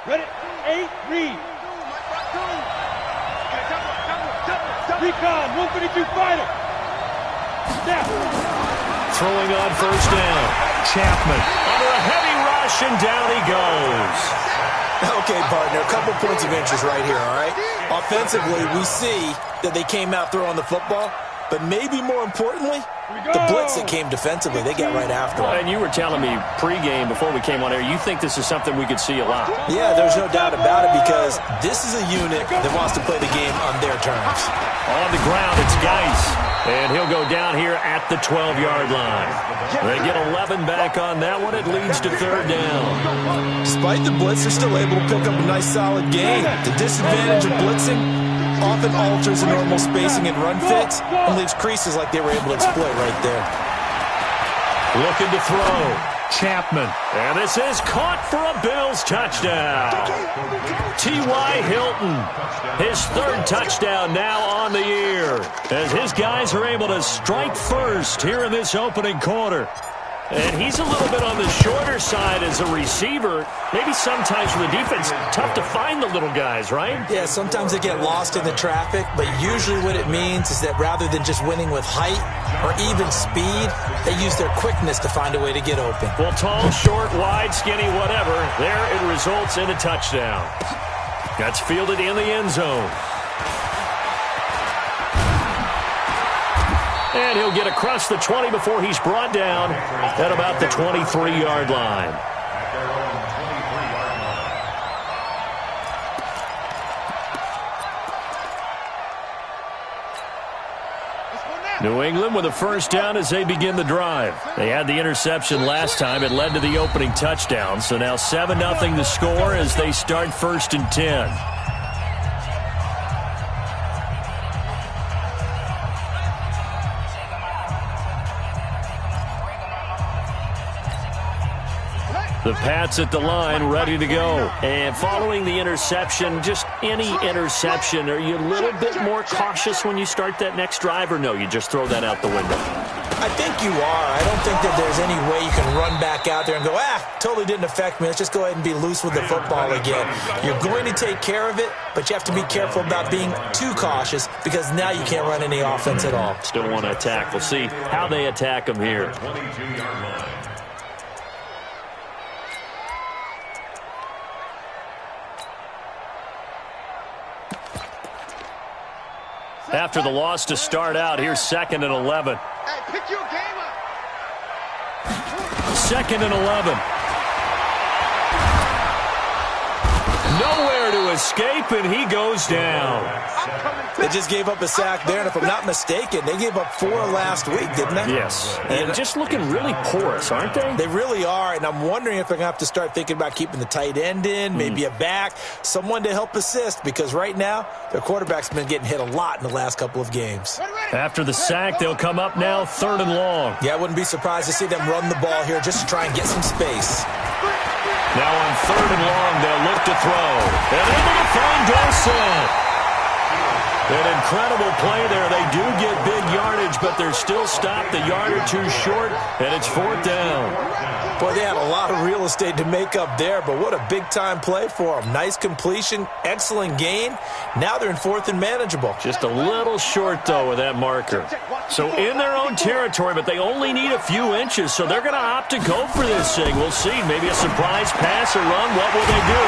Ready? 8, read. Recon, 152 fighter. Snap. Throwing on first down. Chapman under a heavy rush, and down he goes. Okay, partner, a couple points of interest right here, all right? Offensively, we see that they came out throwing the football, but maybe more importantly, the blitz that came defensively, they got right after it. And you were telling me pregame before we came on air, you think this is something we could see a lot. Yeah, there's no doubt about it because this is a unit that wants to play the game on their terms. On the ground, it's Geis. And he'll go down here at the 12-yard line. They get 11 back on that one. It leads to third down. Despite the blitz, they're still able to pick up a nice, solid gain. The disadvantage of blitzing often alters the normal spacing and run fits and leaves creases like they were able to exploit right there. Looking to throw. Chapman. And this is caught for a Bills touchdown. T.Y. Hilton. His third touchdown now on the year as his guys are able to strike first here in this opening quarter. And he's a little bit on the shorter side as a receiver. Maybe sometimes for the defense, tough to find the little guys, right? Yeah, sometimes they get lost in the traffic, but usually what it means is that rather than just winning with height or even speed, they use their quickness to find a way to get open. Well, tall, short, wide, skinny, whatever, there it results in a touchdown. That's fielded in the end zone. And he'll get across the 20 before he's brought down at about the 23-yard line. New England with a first down as they begin the drive. They had the interception last time. It led to the opening touchdown. So now 7-0 the score as they start first and 10. The Pats at the line, ready to go. And following the interception, just any interception, are you a little bit more cautious when you start that next drive, or no, you just throw that out the window? I think you are. I don't think that there's any way you can run back out there and go, totally didn't affect me. Let's just go ahead and be loose with the football again. You're going to take care of it, but you have to be careful about being too cautious because now you can't run any offense at all. Still want to attack. We'll see how they attack them here. After the loss to start out, here's 2nd and 11. Hey, pick your game up. 2nd and 11. Nowhere to escape, and he goes down. They just gave up a sack there, and if I'm not mistaken, they gave up 4 last week, didn't they? Yes, and just looking really porous, aren't they? They really are, and I'm wondering if they're going to have to start thinking about keeping the tight end in, maybe a back, someone to help assist, because right now, their quarterback's been getting hit a lot in the last couple of games. After the sack, they'll come up now 3rd and long. Yeah, I wouldn't be surprised to see them run the ball here just to try and get some space. Now on 3rd and long, they'll look to throw. And able to find Dawson. An incredible play there. They do get big yardage, but they're still stopped a yard or two short, and it's 4th down. Boy, they had a lot of real estate to make up there, but what a big-time play for them. Nice completion, excellent gain. Now they're in 4th and manageable. Just a little short, though, with that marker. So in their own territory, but they only need a few inches, so they're going to opt to go for this thing. We'll see. Maybe a surprise pass or run. What will they do?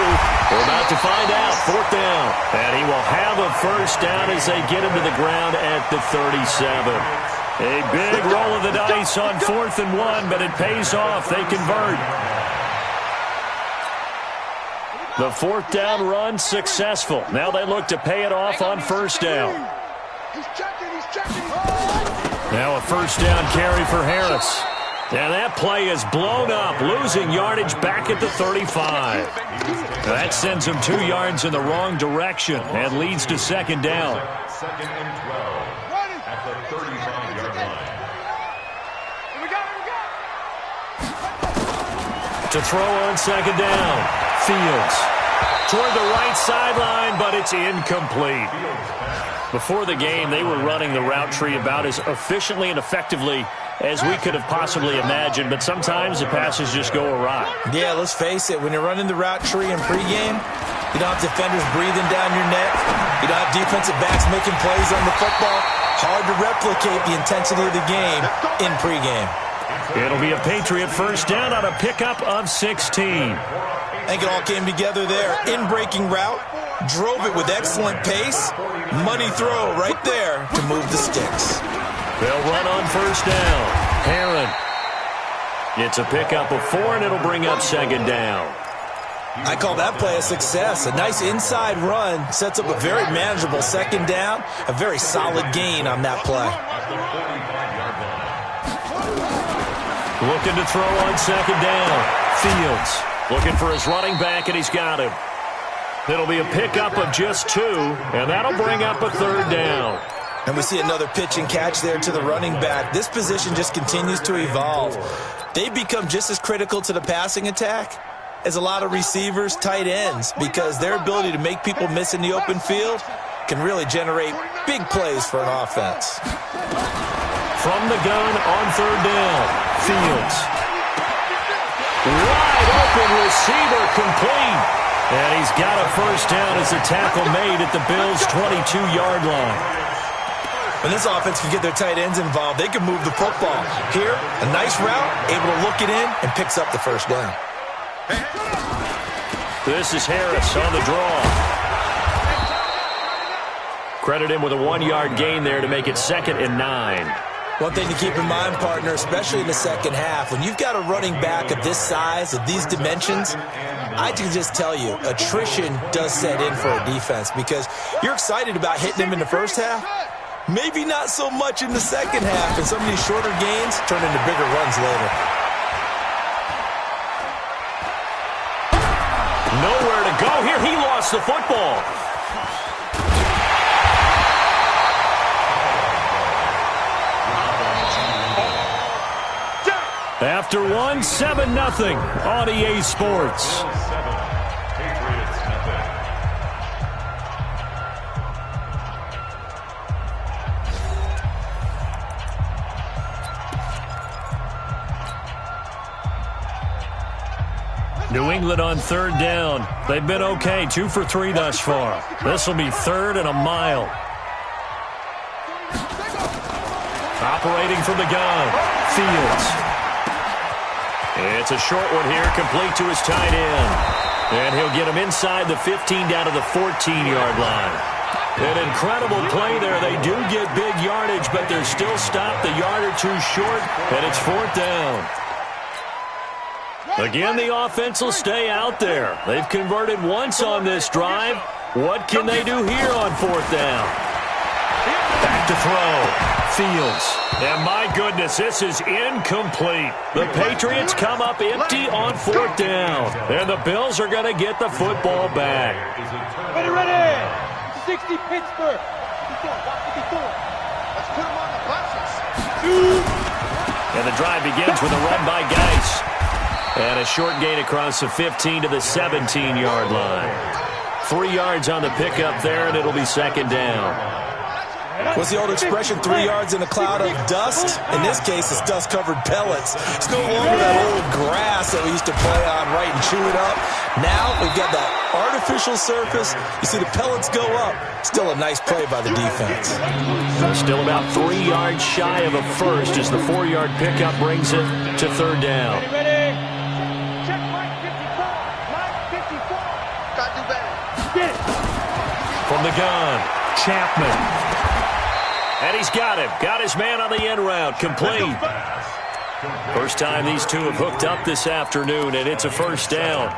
We're about to find out. 4th down. And he will have a first down as they get him to the ground at the 37. A big roll of the dice on 4th and 1, but it pays off. They convert. The 4th down run successful. Now they look to pay it off on first down. Now a first down carry for Harris. And that play is blown up, losing yardage back at the 35. That sends him 2 yards in the wrong direction and leads to 2nd down. 2nd and 12 at the 35-yard line. To throw on 2nd down. Fields toward the right sideline, but it's incomplete. Before the game, they were running the route tree about as efficiently and effectively as we could have possibly imagined, but sometimes the passes just go awry. Yeah, let's face it. When you're running the route tree in pregame, you don't have defenders breathing down your neck. You don't have defensive backs making plays on the football. Hard to replicate the intensity of the game in pregame. It'll be a Patriot first down on a pickup of 16. I think it all came together there. In-breaking route, drove it with excellent pace. Money throw right there to move the sticks. They'll run on first down. Herron. It's a pickup of 4, and it'll bring up second down. I call that play a success. A nice inside run sets up a very manageable second down. A very solid gain on that play. Looking to throw on second down. Fields looking for his running back, and he's got him. It'll be a pickup of just 2, and that'll bring up a third down. And we see another pitch and catch there to the running back. This position just continues to evolve. They become just as critical to the passing attack as a lot of receivers, tight ends, because their ability to make people miss in the open field can really generate big plays for an offense. From the gun on third down, Fields. Wide open receiver complete. And he's got a first down as the tackle made at the Bills' 22-yard line. When this offense can get their tight ends involved, they can move the football. Here, a nice route, able to look it in, and picks up the first down. This is Harris on the draw. Credit him with a 1-yard gain there to make it 2nd and 9. One thing to keep in mind, partner, especially in the second half, when you've got a running back of this size, of these dimensions, I can just tell you, attrition does set in for a defense because you're excited about hitting him in the first half. Maybe not so much in the second half, and some of these shorter gains turn into bigger runs later. Nowhere to go here. He lost the football. After 1, 7-0 on EA Sports. New England on third down. They've been okay, 2 for 3 thus far. This will be 3rd and a mile. Operating from the gun, Fields. It's a short one here, complete to his tight end. And he'll get him inside the 15 down to the 14-yard line. An incredible play there. They do get big yardage, but they're still stopped a yard or 2 short, and it's 4th down. Again, the offense will stay out there. They've converted once on this drive. What can they do here on 4th down? Back to throw. Fields. And my goodness, this is incomplete. The Patriots come up empty on 4th down. And the Bills are going to get the football back. Ready. 60 Pittsburgh. 54. Let's put them on the buses. And the drive begins with a run by Geis. And a short gain across the 15 to the 17-yard line. 3 yards on the pickup there, and it'll be 2nd down. What's the old expression, 3 yards in a cloud of dust? In this case, it's dust-covered pellets. It's no longer that old grass that we used to play on, right, and chew it up. Now we've got that artificial surface. You see the pellets go up. Still a nice play by the defense. Still about 3 yards shy of a first as the 4-yard pickup brings it to 3rd down. Ready. Check line 54. Line 54. Got to do better. Get it. From the gun, Chapman. And he's got him. Got his man on the end route. Complete. First time these two have hooked up this afternoon, and it's a first down.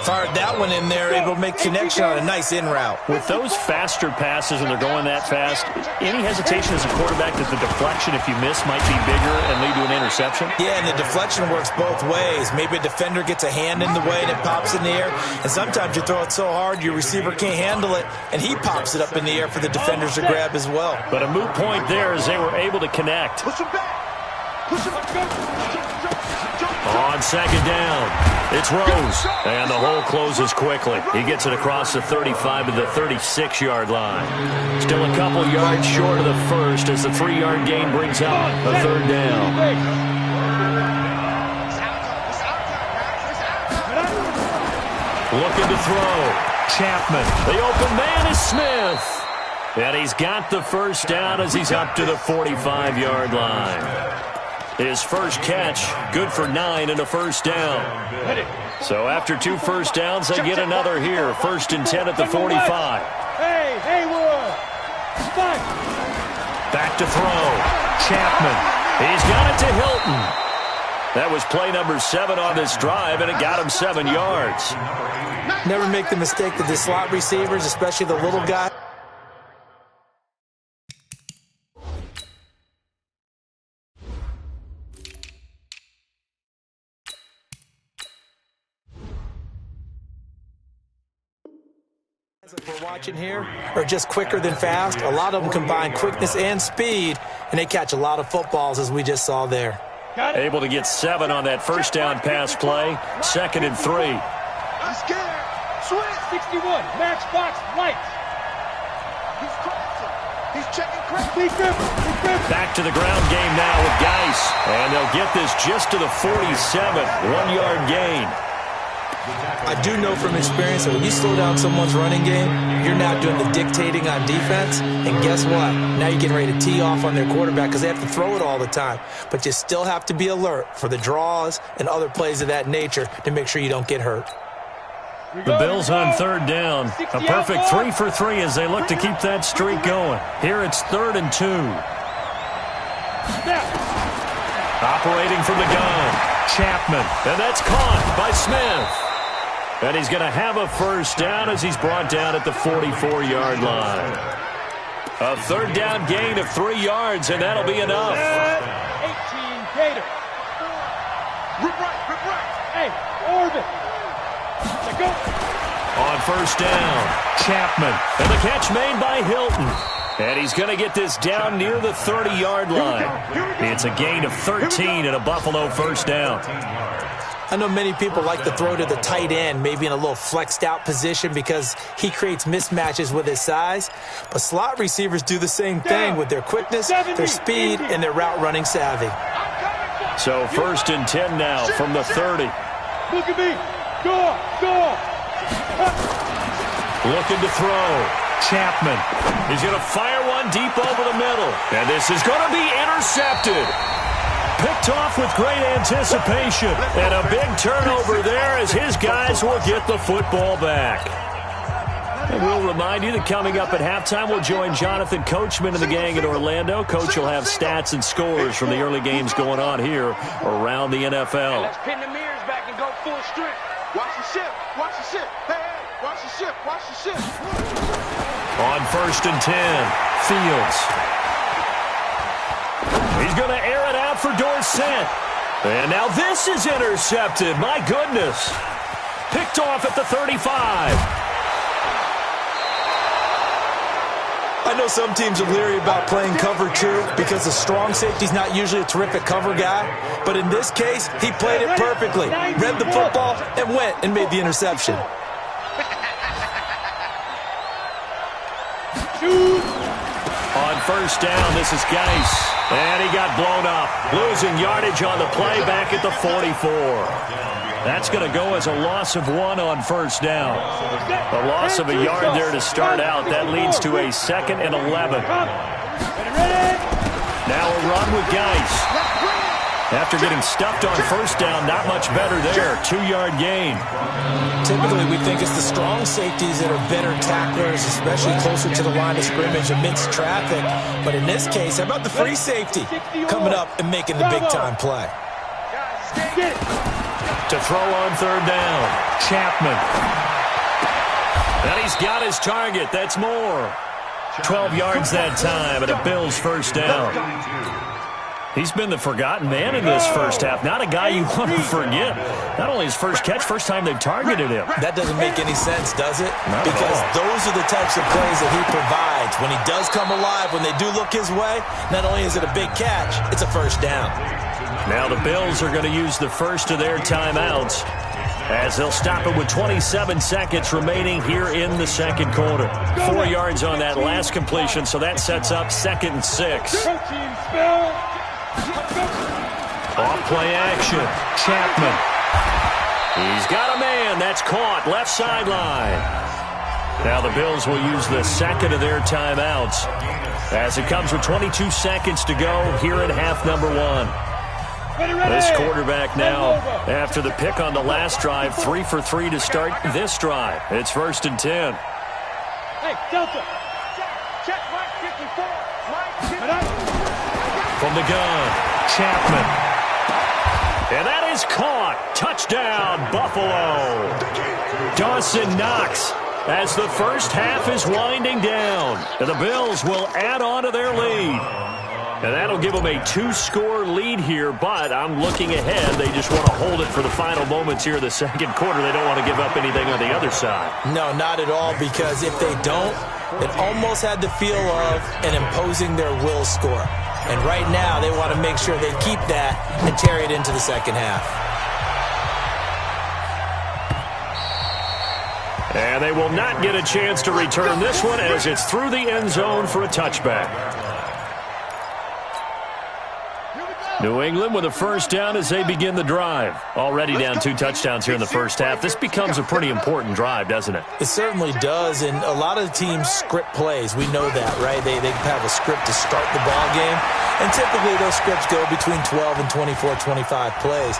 Fired that one in there, able to make connection on a nice in route. With those faster passes and they're going that fast, any hesitation as a quarterback that the deflection, if you miss, might be bigger and lead to an interception? Yeah, and the deflection works both ways. Maybe a defender gets a hand in the way and it pops in the air, and sometimes you throw it so hard your receiver can't handle it, and he pops it up in the air for the defenders to grab as well. But a moot point there as they were able to connect. Push him back. Push him back. On second down, it's Rose, and the hole closes quickly. He gets it across the 35 to the 36-yard line. Still a couple yards short of the first as the 3-yard gain brings out a third down. Looking to throw. Chapman. The open man is Smith. And he's got the first down as he's up to the 45-yard line. His first catch, good for 9 and a first down. So after 2 first downs, they get another here. 1st and 10 at the 45. Hey, Haywood. Back to throw. Chapman. He's got it to Hilton. That was play number 7 on this drive, and it got him 7 yards. Never make the mistake that the slot receivers, especially the little guy. We're watching here are just quicker than fast. A lot of them combine quickness and speed, and they catch a lot of footballs, as we just saw there. Able to get 7 on that first down pass play. 2nd and 3. I'm scared. Switch. 61. Match box lights. He's crossing. He's checking crack. Back to the ground game now with Geis. And they'll get this just to the 47. 1-yard gain. I do know from experience that when you slow down someone's running game, you're now doing the dictating on defense. And guess what? Now you're getting ready to tee off on their quarterback because they have to throw it all the time. But you still have to be alert for the draws and other plays of that nature to make sure you don't get hurt. The Bills on 3rd down. A perfect 3 for 3 as they look to keep that streak going. Here it's 3rd and 2. Operating from the gun. Chapman. And that's caught by Smith. And he's going to have a first down as he's brought down at the 44-yard line. A 3rd down gain of 3 yards, and that'll be enough. 18 Gator. Rip right. Hey, orbit. Go. On 1st down, Chapman. And the catch made by Hilton. And he's going to get this down near the 30-yard line. It's a gain of 13 and a Buffalo first down. I know many people like to throw to the tight end, maybe in a little flexed out position because he creates mismatches with his size. But slot receivers do the same thing with their quickness, their speed, and their route running savvy. So 1st and 10 now from the 30. Look at me. Go. Looking to throw. Chapman. He's going to fire one deep over the middle. And this is going to be intercepted. Picked off with great anticipation. And a big turnover there as his guys will get the football back. And we'll remind you that coming up at halftime, we'll join Jonathan Coachman and the gang in Orlando. Coach will have stats and scores from the early games going on here around the NFL. Let's pin the mirrors back and go full strength. Watch the ship. Hey, watch the ship. On 1st and 10, Fields. He's going to air it out for Dorsett. And now this is intercepted. My goodness. Picked off at the 35. I know some teams are leery about playing cover 2 because the strong safety's not usually a terrific cover guy. But in this case, he played it perfectly. Read the football and went and made the interception. On 1st down, this is Geis. And he got blown up. Losing yardage on the play back at the 44. That's going to go as a loss of 1 on 1st down. A loss of a yard there to start out. That leads to a 2nd and 11. Now a run with Geis. After getting stuffed on 1st down, not much better there. 2-yard gain. Typically, we think it's the strong safeties that are better tacklers, especially closer to the line of scrimmage amidst traffic. But in this case, how about the free safety coming up and making the big-time play? To throw on 3rd down, Chapman. And he's got his target. That's more. 12 yards that time, and a Bills first down. He's been the forgotten man in this first half. Not a guy you want to forget. Not only his first catch, first time they've targeted him. That doesn't make any sense, does it? Because those are the types of plays that he provides. When he does come alive, when they do look his way, not only is it a big catch, it's a first down. Now the Bills are going to use the first of their timeouts as they'll stop it with 27 seconds remaining here in the second quarter. 4 yards on that last completion, so that sets up 2nd and 6. Off play action. Chapman. He's got a man. That's caught. Left sideline. Now the Bills will use the second of their timeouts as it comes with 22 seconds to go here in half number 1. This quarterback now, after the pick on the last drive, 3 for 3 to start this drive. It's 1st and 10. Hey, Delta. Check right 54. From the gun, Chapman. And that is caught. Touchdown, Buffalo. Dawson Knox as the first half is winding down. And the Bills will add on to their lead. And that'll give them a 2-score lead here, but I'm looking ahead. They just want to hold it for the final moments here in the second quarter. They don't want to give up anything on the other side. No, not at all, because if they don't, it almost had the feel of an imposing their will score. And right now, they want to make sure they keep that and carry it into the second half. And they will not get a chance to return this one as it's through the end zone for a touchback. New England with a first down as they begin the drive. Already down 2 touchdowns here in the first half. This becomes a pretty important drive, doesn't it? It certainly does, and a lot of teams script plays. We know that, right? They have a script to start the ball game, and typically those scripts go between 12 and 24, 25 plays.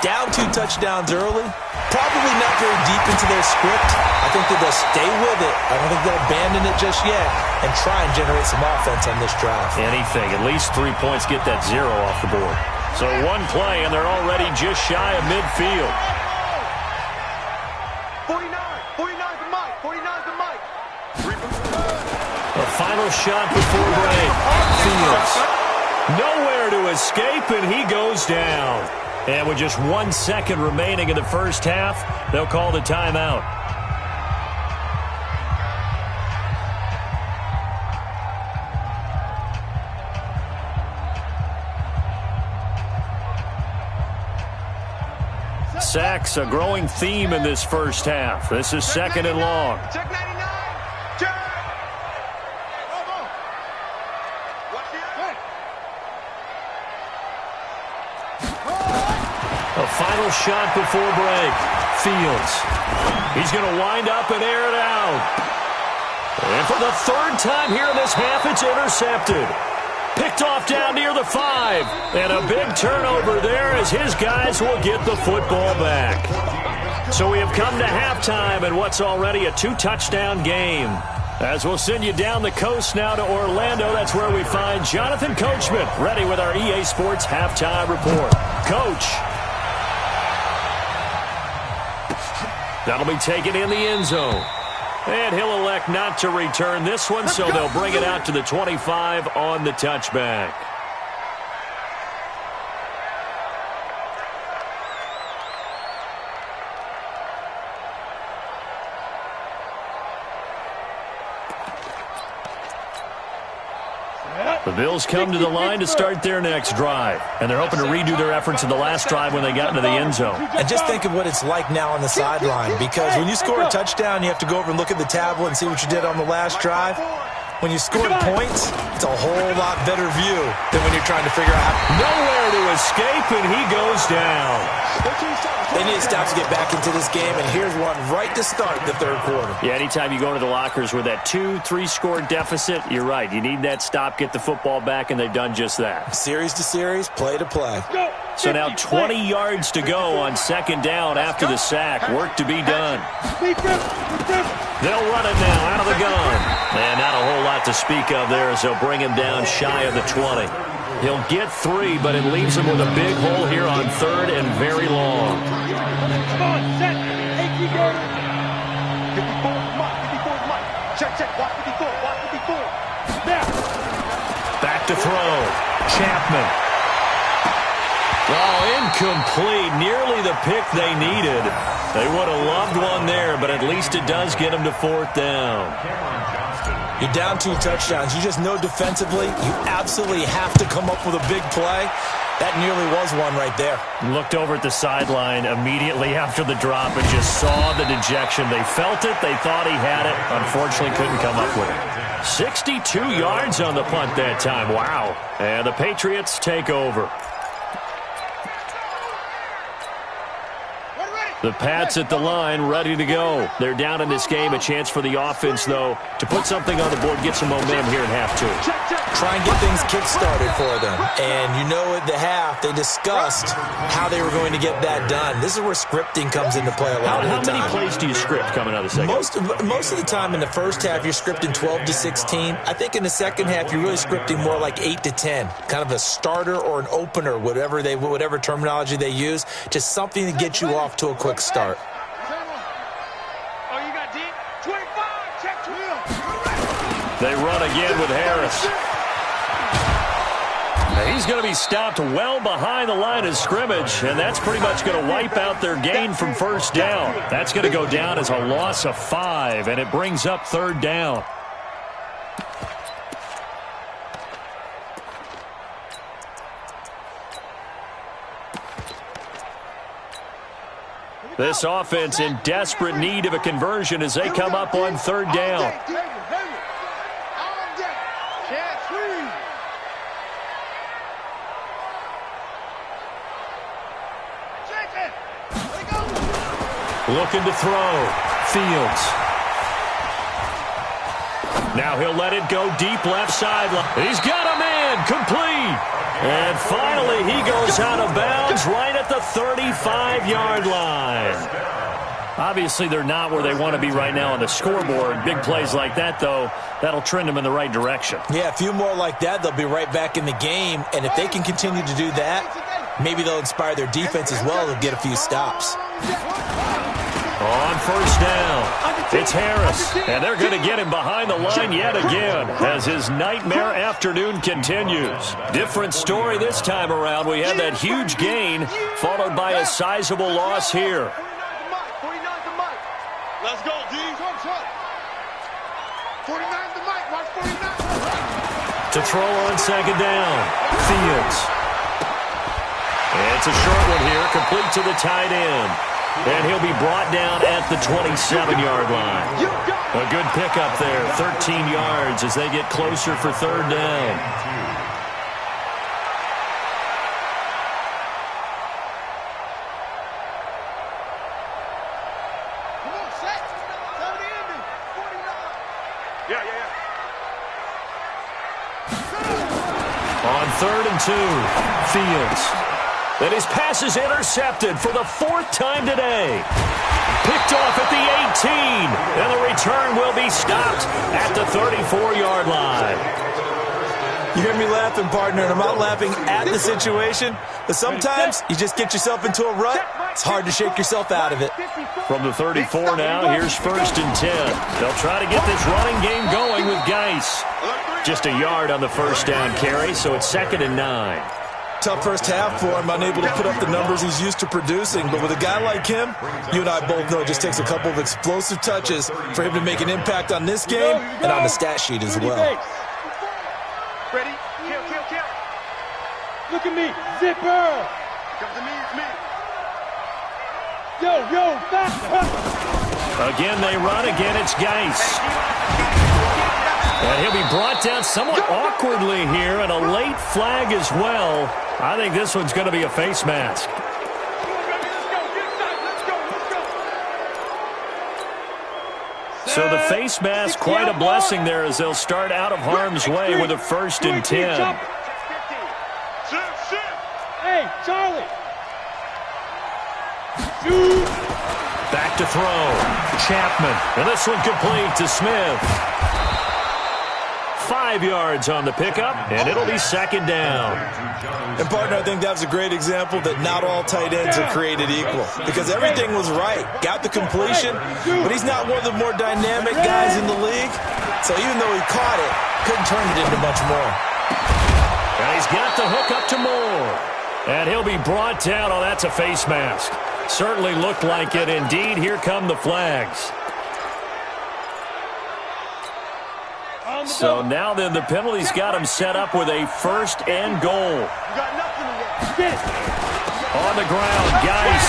Down 2 touchdowns early, probably not very deep into their script. I think that they'll stay with it. I don't think they'll abandon it just yet and try and generate some offense on this drive. Anything. At least 3 points, get that 0 off the board. So 1 play, and they're already just shy of midfield. 49 to Mike. 49 to Mike. A final shot before break. Fields. Nowhere to escape, and he goes down. And with just 1 second remaining in the first half, they'll call the timeout. Sacks, a growing theme in this first half. This is 2nd and long. Check 99. Check. A final shot before break. Fields. He's going to wind up and air it out. And for the 3rd time here in this half, it's intercepted. Picked off down near the 5. And a big turnover there as his guys will get the football back. So we have come to halftime in what's already a 2-touchdown game. As we'll send you down the coast now to Orlando, that's where we find Jonathan Coachman, ready with our EA Sports halftime report. Coach. That'll be taken in the end zone. And he'll elect not to return this one, so they'll bring it out to the 25 on the touchback. The Bills come to the line to start their next drive, and they're hoping to redo their efforts in the last drive when they got into the end zone. And just think of what it's like now on the sideline, because when you score a touchdown, you have to go over and look at the tablet and see what you did on the last drive. When you score points, it's a whole lot better view than when you're trying to figure out nowhere to escape, and he goes down. They need to stop to get back into this game, and here's one right to start the 3rd quarter. Yeah, anytime you go into the lockers with that 2-3 score deficit, you're right. You need that stop, get the football back, and they've done just that. Series to series, play to play. So now 20 yards to go on 2nd down after the sack. Work to be done. They'll run it now out of the gun. And not a whole lot to speak of there as they'll bring him down shy of the 20. He'll get 3, but it leaves him with a big hole here on 3rd and very long. Come on, set. 18 yards. 54 Mike. Check. Watch 54. Now. Back to throw. Chapman. Oh, incomplete. Nearly the pick they needed. They would have loved one there, but at least it does get them to 4th down. You're down 2 touchdowns. You just know defensively you absolutely have to come up with a big play. That nearly was one right there. Looked over at the sideline immediately after the drop and just saw the dejection. They felt it. They thought he had it. Unfortunately, couldn't come up with it. 62 yards on the punt that time. Wow. And the Patriots take over. The Pats at the line, ready to go. They're down in this game. A chance for the offense, though, to put something on the board, get some momentum here in half 2. Try and get things kick-started for them. And you know at the half, they discussed how they were going to get that done. This is where scripting comes into play a lot of the time. How many plays do you script coming out of the second? Most of the time in the first half, you're scripting 12 to 16. I think in the second half, you're really scripting more like 8 to 10. Kind of a starter or an opener, whatever terminology they use. Just something to get you off to a quick start. They run again with Harris. Now he's going to be stopped well behind the line of scrimmage, and that's pretty much going to wipe out their gain from 1st down. That's going to go down as a loss of 5, and it brings up 3rd down. This offense in desperate need of a conversion as they come up on 3rd down. Looking to throw. Fields. Now he'll let it go deep left sideline. He's got a man. Complete. And finally, he goes out of bounds right at the 35-yard line. Obviously, they're not where they want to be right now on the scoreboard. Big plays like that, though, that'll trend them in the right direction. Yeah, a few more like that, they'll be right back in the game. And if they can continue to do that, maybe they'll inspire their defense as well to get a few stops. On 1st down, it's Harris, and they're going to get him behind the line yet again as his nightmare afternoon continues. Different story this time around. We had that huge gain followed by a sizable loss here. Let's go, D. 49 the mic. Watch 49. To throw on 2nd down, Fields. It's a short one here, complete to the tight end. And he'll be brought down at the 27-yard line. A good pickup there, 13 yards as they get closer for 3rd down. On 3rd and 2, Fields. And his pass is intercepted for the 4th time today. Picked off at the 18. And the return will be stopped at the 34-yard line. You hear me laughing, partner, and I'm not laughing at the situation, but sometimes you just get yourself into a rut. It's hard to shake yourself out of it. From the 34 now, here's 1st and 10. They'll try to get this running game going with Geis. Just a yard on the 1st down carry, so it's 2nd and 9. Tough first half for him, unable to put up the numbers he's used to producing. But with a guy like him, you and I both know it just takes a couple of explosive touches for him to make an impact on this game and on the stat sheet as well. Ready? Kill. Look at me. Zipper. Come to me. It's me. Yo, back. Again, they run. Again, it's Geis. And he'll be brought down somewhat awkwardly here, and a late flag as well. I think this one's going to be a face mask. So the face mask, quite a blessing there as they'll start out of harm's way with a 1st and 10. Hey, Charlie. Back to throw. Chapman. And this one complete to Smith. 5 yards on the pickup, and it'll be 2nd down. And, partner, I think that was a great example that not all tight ends are created equal because everything was right. Got the completion, but he's not one of the more dynamic guys in the league. So even though he caught it, couldn't turn it into much more. And he's He's got the hook up to Moore. And he'll be brought down. Oh, that's a face mask. Certainly looked like it. Indeed, here come the flags. So now then the penalty's got him set up with a 1st and goal. On the ground, Geis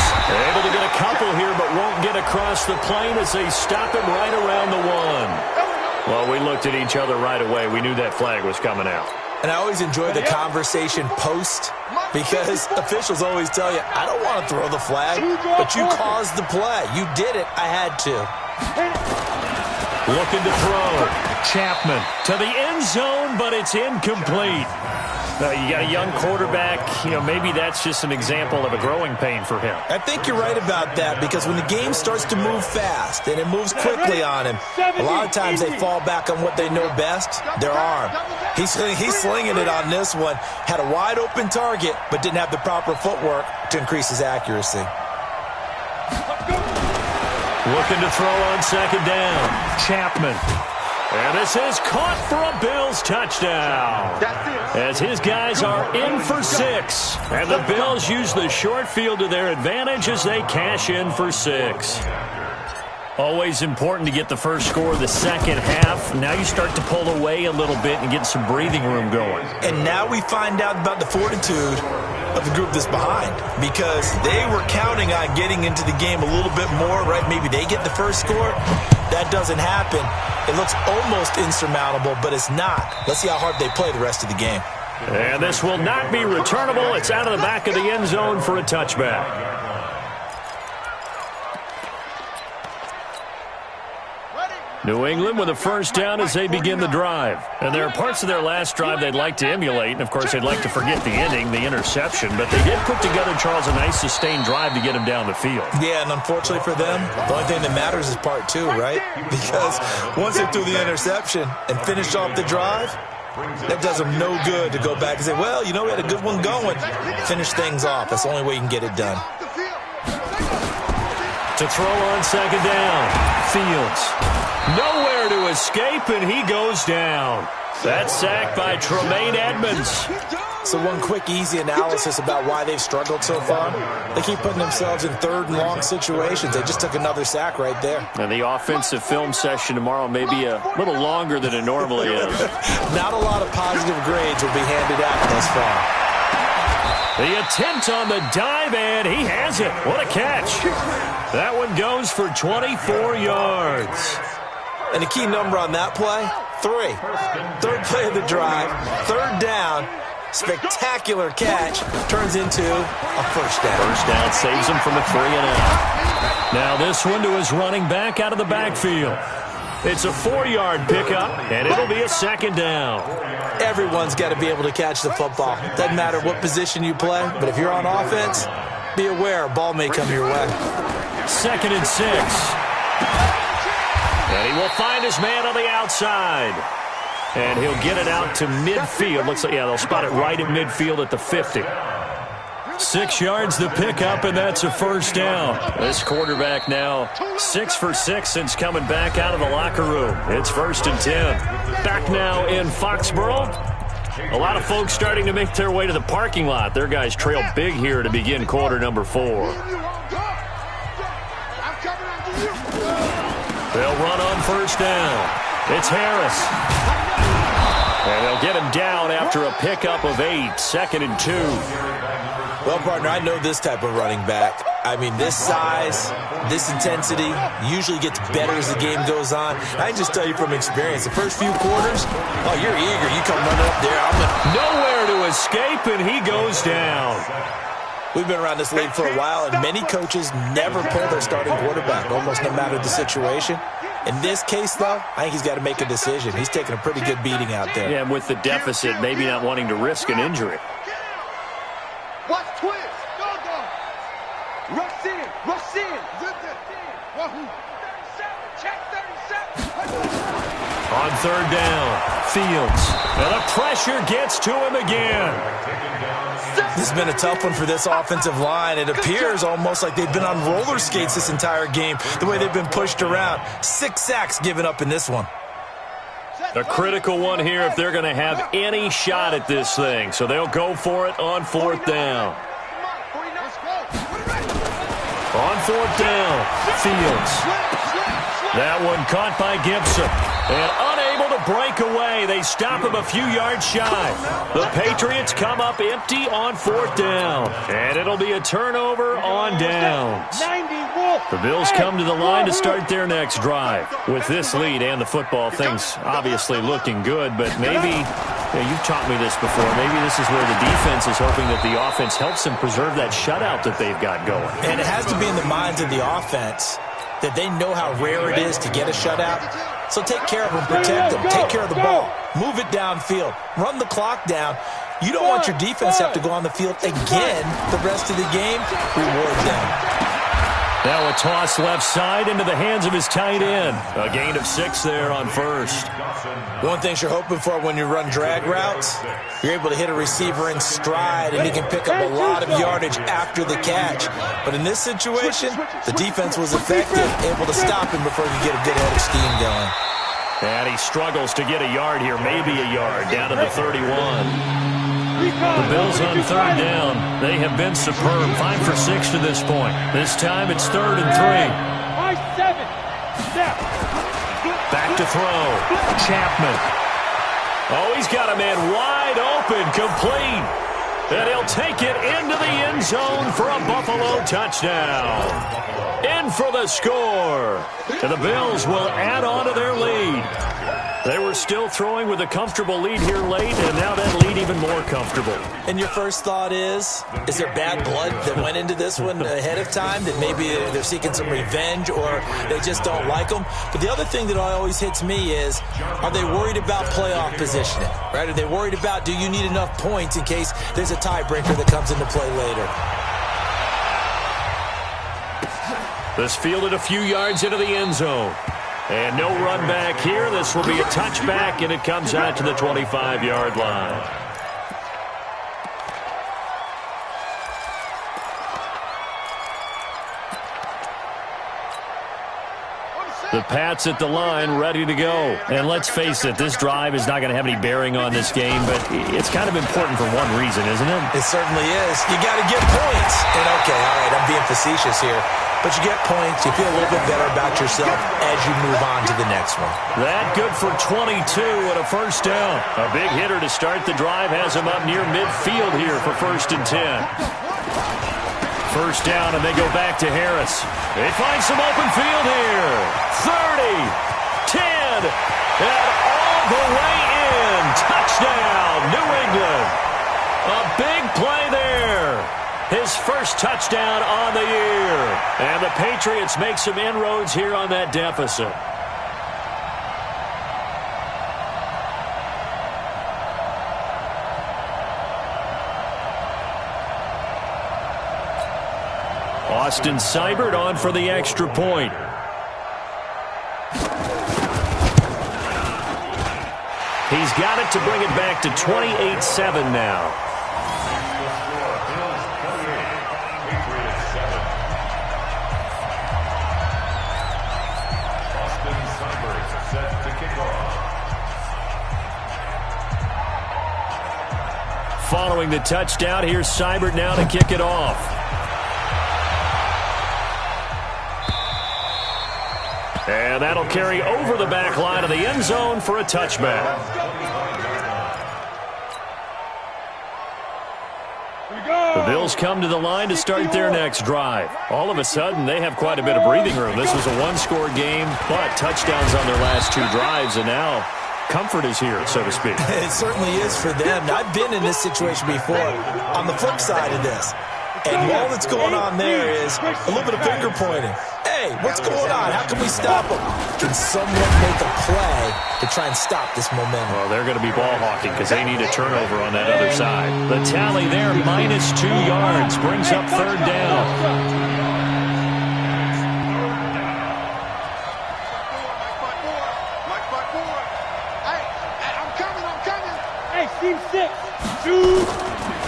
able to get a couple here but won't get across the plane as they stop him right around the 1. Well, we looked at each other right away. We knew that flag was coming out. And I always enjoy the conversation post because officials always tell you, I don't want to throw the flag, but you caused the play. You did it. I had to. Looking to throw. Chapman to the end zone, but it's incomplete. You got a young quarterback. Maybe that's just an example of a growing pain for him. I think you're right about that because when the game starts to move fast and it moves quickly on him, a lot of times they fall back on what they know best, their arm. He's slinging it on this one. Had a wide open target, but didn't have the proper footwork to increase his accuracy. Looking to throw on 2nd down. Chapman. And this is caught for a Bills touchdown. As his guys are in for 6. And the Bills use the short field to their advantage as they cash in for 6. Always important to get the first score of the second half. Now you start to pull away a little bit and get some breathing room going. And now we find out about the fortitude of the group that's behind because they were counting on getting into the game a little bit more, right? Maybe they get the first score. That doesn't happen. It looks almost insurmountable, but it's not. Let's see how hard they play the rest of the game. And this will not be returnable. It's out of the back of the end zone for a touchback. New England with a 1st down as they begin the drive. And there are parts of their last drive they'd like to emulate. And, of course, they'd like to forget the ending, the interception. But they did put together, Charles, a nice sustained drive to get him down the field. Yeah, and unfortunately for them, the only thing that matters is part 2, right? Because once they threw the interception and finished off the drive, that does them no good to go back and say, well, we had a good one going. Finish things off. That's the only way you can get it done. To throw on 2nd down. Fields. Nowhere to escape, and he goes down. That's sacked by Tremaine Edmonds. So one quick, easy analysis about why they've struggled so far. They keep putting themselves in 3rd and long situations. They just took another sack right there. And the offensive film session tomorrow may be a little longer than it normally is. Not a lot of positive grades will be handed out thus far. The attempt on the dive, and he has it. What a catch. That one goes for 24 yards. And the key number on that play, 3. 3rd play of the drive, 3rd down, spectacular catch, turns into a 1st down. 1st down saves him from a 3-and-out. Now this one to his running back out of the backfield. It's a 4-yard pickup, and it'll be a 2nd down. Everyone's got to be able to catch the football. Doesn't matter what position you play, but if you're on offense, be aware a ball may come your way. 2nd and 6. And he will find his man on the outside. And he'll get it out to midfield. Looks like, they'll spot it right at midfield at the 50. 6 yards the pickup, and that's a 1st down. This quarterback now 6 for 6 since coming back out of the locker room. It's 1st and 10. Back now in Foxborough. A lot of folks starting to make their way to the parking lot. Their guys trail big here to begin quarter number 4. They'll run on 1st down. It's Harris. And they'll get him down after a pickup of 8. 2nd and 2. Well, partner, I know this type of running back. I mean, this size, this intensity usually gets better as the game goes on. I can just tell you from experience, the first few quarters, you're eager. You come running up there. Nowhere to escape, and he goes down. We've been around this league for a while, and many coaches never pull their starting quarterback, almost no matter the situation. In this case, though, I think he's got to make a decision. He's taking a pretty good beating out there. Yeah, and with the deficit, maybe not wanting to risk an injury. Watch twist. Go, go. Rush in. Rush in. Zip that thing. Wahoo. 37. Check 37. On 3rd down, Fields. And the pressure gets to him again. This has been a tough one for this offensive line. It appears almost like they've been on roller skates this entire game, the way they've been pushed around. 6 sacks given up in this one. A critical one here if they're going to have any shot at this thing. So they'll go for it on 4th down. On 4th down, Fields. That one caught by Gibson. And unable to break away. They stop him a few yards shy. The Patriots come up empty on 4th down. And it'll be a turnover on downs. The Bills come to the line to start their next drive. With this lead and the football, things obviously looking good. But maybe, you've taught me this before, maybe this is where the defense is hoping that the offense helps them preserve that shutout that they've got going. And it has to be in the minds of the offense that they know how rare it is to get a shutout. So take care of them, protect them, take care of the ball, move it downfield, run the clock down. You don't want your defense to have to go on the field again the rest of the game. Reward them. Now a toss left side into the hands of his tight end. A gain of 6 there on 1st. One thing you're hoping for when you run drag routes, you're able to hit a receiver in stride and he can pick up a lot of yardage after the catch. But in this situation, the defense was effective, able to stop him before he could get a good head of steam going. And he struggles to get a yard here, maybe a yard, down to the 31. The Bills on 3rd down. They have been superb. 5 for 6 to this point. This time it's 3rd and 3. Back to throw. Chapman. Oh, he's got a man wide open, complete. And he'll take it into the end zone for a Buffalo touchdown. In for the score. And the Bills will add on to their lead. They were still throwing with a comfortable lead here late, and now that lead even more comfortable. And your first thought is there bad blood that went into this one ahead of time, that maybe they're seeking some revenge or they just don't like them? But the other thing that always hits me is, are they worried about playoff positioning? Right? Are they worried about, do you need enough points in case there's a tiebreaker that comes into play later? This fielded a few yards into the end zone. And no run back here. This will be a touchback, and it comes out to the 25-yard line. The Pats at the line, ready to go. And let's face it, this drive is not going to have any bearing on this game, but it's kind of important for one reason, isn't it? It certainly is. You got to get points. And okay, all right, I'm being facetious here. But you get points, you feel a little bit better about yourself as you move on to the next one. That good for 22 and a 1st down. A big hitter to start the drive has him up near midfield here for 1st and 10. 1st down, and they go back to Harris. They find some open field here. 30, 10, and all the way in. Touchdown, New England. A big play there. His first touchdown on the year. And the Patriots make some inroads here on that deficit. Austin Seibert on for the extra point. He's got it to bring it back to 28-7 now. Following the touchdown, here's Seibert now to kick it off. And that'll carry over the back line of the end zone for a touchback. The Bills come to the line to start their next drive. All of a sudden, they have quite a bit of breathing room. This was a one-score game, but touchdowns on their last 2 drives, and now comfort is here, so to speak. It certainly is for them. I've been in this situation before. On the flip side of this, and all that's going on there is a little bit of finger pointing. Hey, what's going on? How can we stop them? Can someone make a play to try and stop this momentum? Well, they're going to be ball hawking because they need a turnover on that other side. The tally there, minus 2 yards, brings up 3rd down.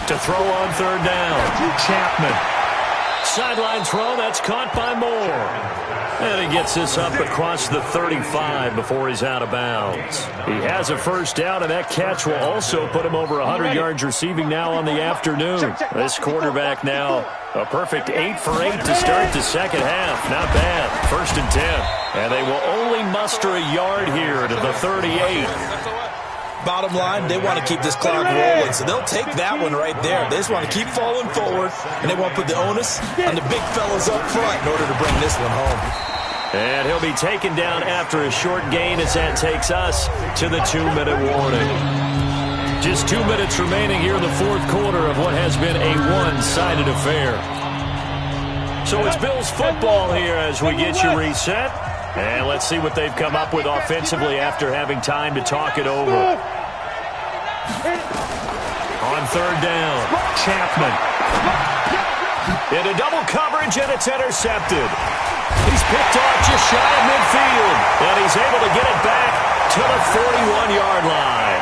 To throw on 3rd down. Chapman Sideline throw, that's caught by Moore. And he gets this up across the 35 before he's out of bounds. He has a first down, and that catch will also put him over 100 yards receiving now on the afternoon. This quarterback now a perfect 8 for 8 to start the second half. Not bad. 1st and 10. And they will only muster a yard here to the 38. Bottom line, they want to keep this clock rolling, so they'll take that one right there. They just want to keep falling forward, and they want to put the onus on the big fellas up front in order to bring this one home. And he'll be taken down after a short gain as that takes us to the 2-minute warning. Just 2 minutes remaining here in the fourth quarter of what has been a one-sided affair. So it's Bills football here as we get you reset. And let's see what they've come up with offensively after having time to talk it over. On 3rd down, Chapman. Into double coverage, and it's intercepted. He's picked off just shy of midfield, and he's able to get it back to the 41-yard line.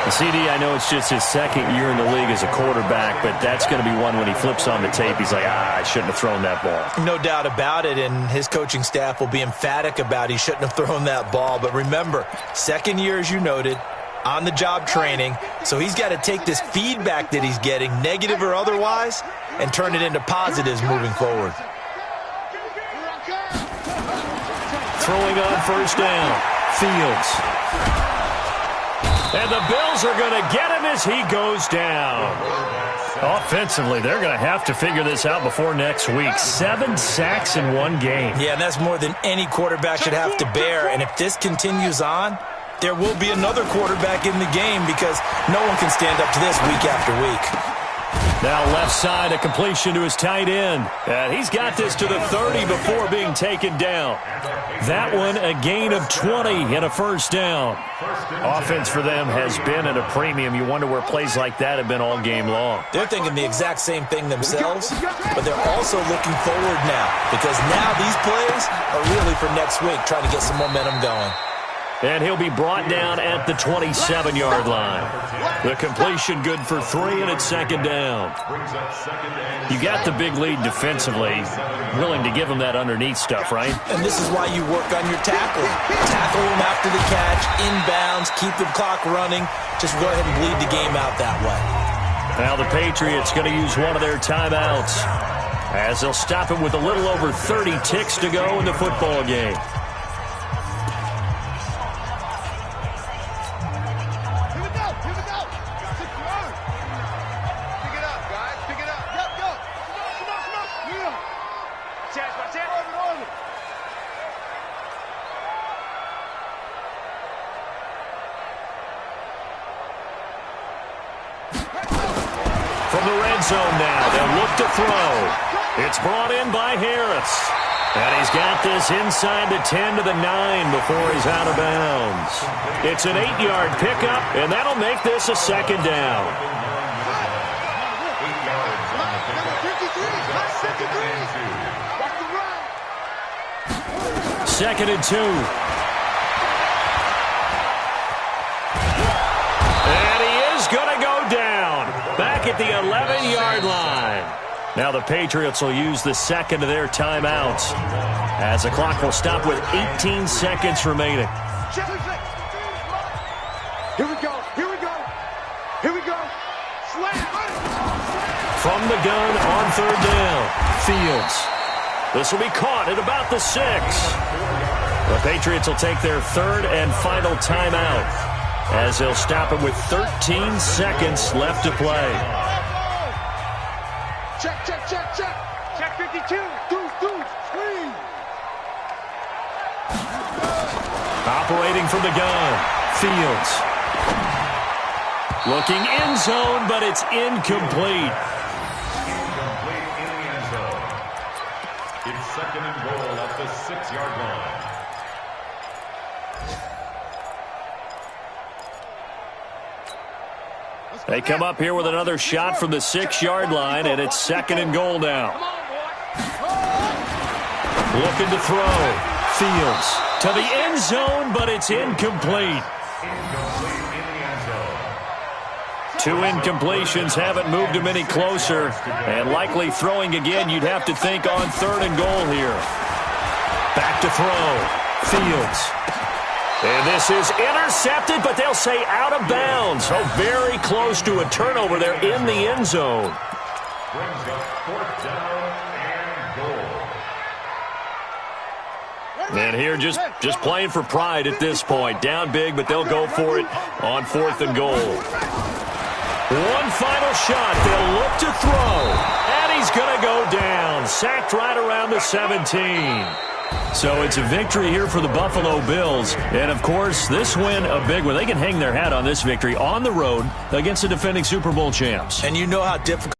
CD, I know it's just his second year in the league as a quarterback, but that's going to be one when he flips on the tape, he's like, I shouldn't have thrown that ball. No doubt about it, and his coaching staff will be emphatic about he shouldn't have thrown that ball. But remember, second year, as you noted, on-the-job training, so he's got to take this feedback that he's getting, negative or otherwise, and turn it into positives moving forward. Throwing on 1st down, Fields. And the Bills are going to get him as he goes down. Offensively, they're going to have to figure this out before next week. 7 sacks in one game. Yeah, and that's more than any quarterback should have to bear. And if this continues on, there will be another quarterback in the game because no one can stand up to this week after week. Now left side, a completion to his tight end. And he's got this to the 30 before being taken down. That one, a gain of 20 and a first down. Offense for them has been at a premium. You wonder where plays like that have been all game long. They're thinking the exact same thing themselves, but they're also looking forward now because now these plays are really for next week, trying to get some momentum going. And he'll be brought down at the 27-yard line. The completion good for 3, and it's 2nd down. You got the big lead defensively. Willing to give him that underneath stuff, right? And this is why you work on your tackling. Tackle him after the catch, inbounds, keep the clock running. Just go ahead and bleed the game out that way. Now the Patriots going to use one of their timeouts as they'll stop him with a little over 30 ticks to go in the football game. From the red zone now, they'll look to throw. It's brought in by Harris. And he's got this inside the 10 to the 9 before he's out of bounds. It's an 8-yard pickup, and that'll make this a 2nd down. Second and 2. And he is going to go down. Back at the 11-yard line. Now the Patriots will use the second of their timeouts as the clock will stop with 18 seconds remaining. Here we go. Here we go. Here we go. Slam. From the gun on 3rd down, Fields. This will be caught at about the 6. The Patriots will take their 3rd and final timeout as they'll stop it with 13 seconds left to play. Check, check, check, check. Check 52. Deuce, screen. Operating from the gun, Fields. Looking end zone, but it's incomplete. Incomplete in the end zone. It's 2nd and goal at the 6-yard line. They come up here with another shot from the 6-yard line, and it's 2nd and goal now. Looking to throw. Fields to the end zone, but it's incomplete. Incomplete in the end zone. 2 2 incompletions haven't moved him any closer. And likely throwing again, you'd have to think on 3rd and goal here. Back to throw. Fields. And this is intercepted, but they'll say out of bounds. So very close to a turnover there in the end zone. Brings up 4th down and goal. And here just playing for pride at this point. Down big, but they'll go for it on 4th and goal. One final shot. They'll look to throw. And he's going to go down. Sacked right around the 17. So it's a victory here for the Buffalo Bills. And, of course, this win, a big one. They can hang their hat on this victory on the road against the defending Super Bowl champs. And you know how difficult